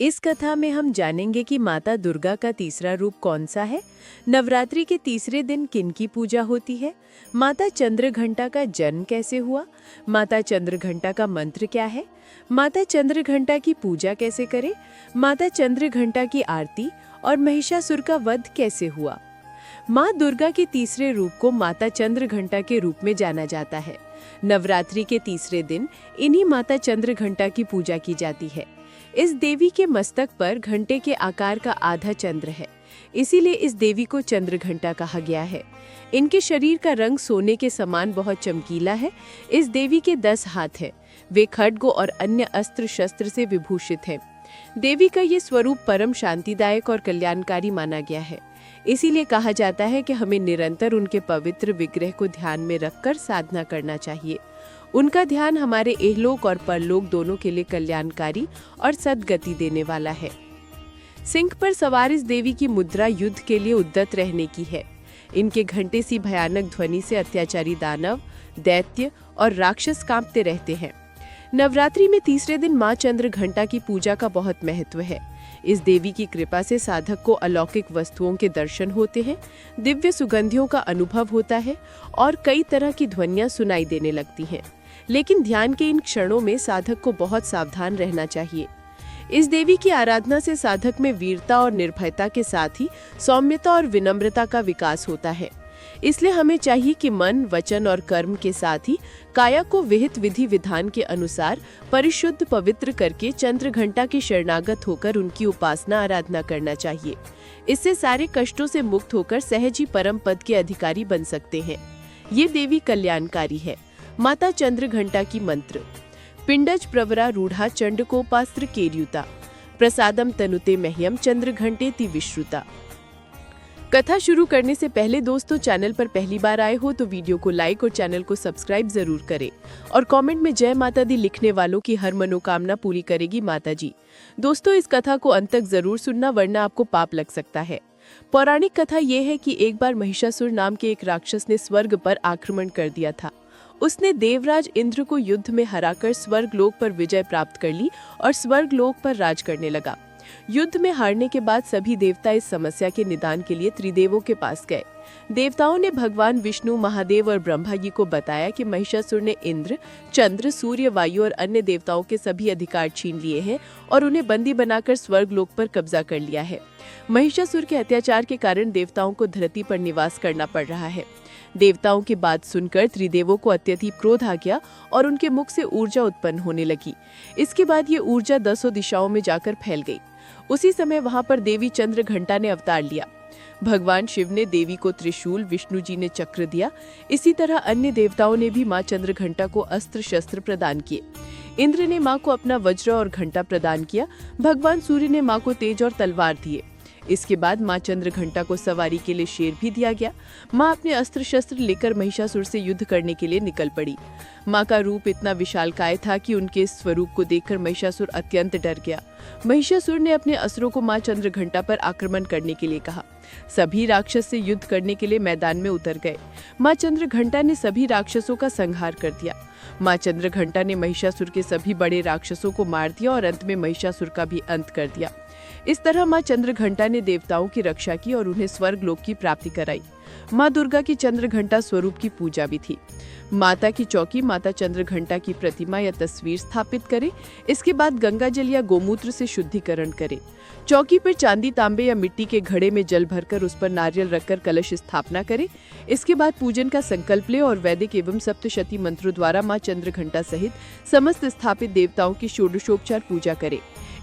इस कथा में हम जानेंगे कि माता दुर्गा का तीसरा रूप कौन सा है, नवरात्रि के तीसरे दिन किन की पूजा होती है, माता चंद्रघंटा का जन्म कैसे हुआ, माता चंद्रघंटा का मंत्र क्या है, माता चंद्रघंटा की पूजा कैसे करें, माता चंद्रघंटा की आरती और महिषासुर का वध कैसे हुआ। माँ दुर्गा के तीसरे रूप को माता चंद्रघंटा के रूप में जाना जाता है। नवरात्रि के तीसरे दिन इन्हीं माता चंद्रघंटा की पूजा की जाती है। इस देवी के मस्तक पर घंटे के आकार का आधा चंद्र है, इसीलिए इस देवी को चंद्रघंटा कहा गया है। इनके शरीर का रंग सोने के समान बहुत चमकीला है। इस देवी के 10 हाथ हैं। वे खड्ग और अन्य अस्त्र शस्त्र से विभूषित हैं। देवी का ये स्वरूप परम शांतिदायक और कल्याणकारी माना गया है। इसीलिए कहा जाता है कि हमें निरंतर उनके पवित्र विग्रह को ध्यान में रखकर साधना करना चाहिए। उनका ध्यान हमारे इहलोक और परलोक दोनों के लिए कल्याणकारी और सद्गति देने वाला है। सिंह पर सवार इस देवी की मुद्रा युद्ध के लिए उद्यत रहने की है। इनके घंटे सी भयानक ध्वनि से अत्याचारी दानव, दैत्य और राक्षस कांपते रहते हैं। नवरात्रि में तीसरे दिन माँ चंद्रघंटा की पूजा का बहुत महत्व है। इस देवी की कृपा से साधक को अलौकिक वस्तुओं के दर्शन होते हैं, दिव्य सुगंधियों का अनुभव होता है और कई तरह की ध्वनियां सुनाई देने लगती हैं। लेकिन ध्यान के इन क्षणों में साधक को बहुत सावधान रहना चाहिए। इस देवी की आराधना से साधक में वीरता और निर्भयता के साथ ही सौम्यता और विनम्रता का विकास होता है। इसलिए हमें चाहिए कि मन, वचन और कर्म के साथ ही काया को विहित विधि विधान के अनुसार परिशुद्ध पवित्र करके चंद्रघंटा की शरणागत होकर उनकी उपासना आराधना करना चाहिए। इससे सारे कष्टों से मुक्त होकर सहज ही परम पद के अधिकारी बन सकते हैं। ये देवी कल्याणकारी है। माता चंद्रघंटा की मंत्र: पिंडज प्रवरा रूढ़ा चंडकोपास्त्र केर्युता प्रसादम तनुते मह्यम चंद्रघंटेति विश्रुता। कथा शुरू करने से पहले दोस्तों, चैनल पर पहली बार आए हो तो वीडियो को लाइक और चैनल को सब्सक्राइब जरूर करें और कमेंट में जय माता दी लिखने वालों की हर मनोकामना पूरी करेगी माता जी। दोस्तों, इस कथा को अंत तक जरूर सुनना, वरना आपको पाप लग सकता है। पौराणिक कथा ये है कि एक बार महिषासुर नाम के एक राक्षस ने स्वर्ग पर आक्रमण कर दिया था। उसने देवराज इंद्र को युद्ध में हराकर स्वर्ग लोक पर विजय प्राप्त कर ली और स्वर्ग लोक पर राज करने लगा। युद्ध में हारने के बाद सभी देवता इस समस्या के निदान के लिए त्रिदेवों के पास गए। देवताओं ने भगवान विष्णु, महादेव और ब्रह्मा जी को बताया कि महिषासुर ने इंद्र, चंद्र, सूर्य, वायु और अन्य देवताओं के सभी अधिकार छीन लिए हैं और उन्हें बंदी बनाकर स्वर्ग लोक पर कब्जा कर लिया है। महिषासुर के अत्याचार के कारण देवताओं को धरती पर निवास करना पड़ रहा है। देवताओं की बात सुनकर त्रिदेवों को अत्यधिक क्रोध आ गया और उनके मुख से ऊर्जा उत्पन्न होने लगी। इसके बाद ये ऊर्जा 10 दिशाओं में जाकर फैल गई। उसी समय वहां पर देवी चंद्रघंटा ने अवतार लिया। भगवान शिव ने देवी को त्रिशूल, विष्णु जी ने चक्र दिया। इसी तरह अन्य देवताओं ने भी माँ चंद्रघंटा को अस्त्र शस्त्र प्रदान किए। इंद्र ने माँ को अपना वज्र और घंटा प्रदान किया। भगवान सूर्य ने माँ को तेज और तलवार दिए। इसके बाद माँ चंद्रघंटा को सवारी के लिए शेर भी दिया गया। माँ अपने अस्त्र शस्त्र लेकर महिषासुर से युद्ध करने के लिए निकल पड़ी। माँ का रूप इतना विशालकाय था कि उनके इस स्वरूप को देखकर महिषासुर अत्यंत डर गया। महिषासुर ने अपने असुरों को माँ चंद्रघंटा पर आक्रमण करने के लिए कहा। सभी राक्षस से युद्ध करने के लिए मैदान में उतर गए। माँ चंद्रघंटा ने सभी राक्षसों का संहार कर दिया। माँ चंद्रघंटा ने महिषासुर के सभी बड़े राक्षसों को मार दिया और अंत में महिषासुर का भी अंत कर दिया। इस तरह माँ चंद्रघंटा ने देवताओं की रक्षा की और उन्हें स्वर्ग लोक की प्राप्ति कराई। माँ दुर्गा की चंद्रघंटा स्वरूप की पूजा भी थी। माता की चौकी माता चंद्रघंटा की प्रतिमा या तस्वीर स्थापित करें। इसके बाद गंगा जल या गोमूत्र से शुद्धिकरण करें। चौकी पर चांदी, तांबे या मिट्टी के घड़े में जल भरकर उस पर नारियल रखकर कलश स्थापना करें। इसके बाद पूजन का संकल्प लें और वैदिक एवं सप्तशती मंत्रों द्वारा माँ चंद्रघंटा सहित समस्त स्थापित देवताओं की षोडशोपचार पूजा करें।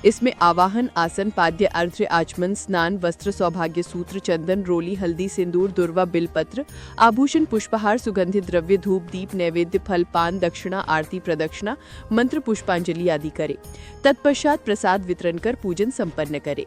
इसमें आवाहन, आसन, पाद्य, अर्घ्य, आचमन, स्नान, वस्त्र, सौभाग्य सूत्र, चंदन, रोली, हल्दी, सिंदूर, दुर्वा, बिलपत्र, आभूषण, पुष्पहार, सुगंधित द्रव्य, धूप, दीप, नैवेद्य, फल, पान, दक्षिणा, आरती, प्रदक्षिणा, मंत्र, पुष्पांजलि आदि करें। तत्पश्चात प्रसाद वितरण कर पूजन संपन्न करें।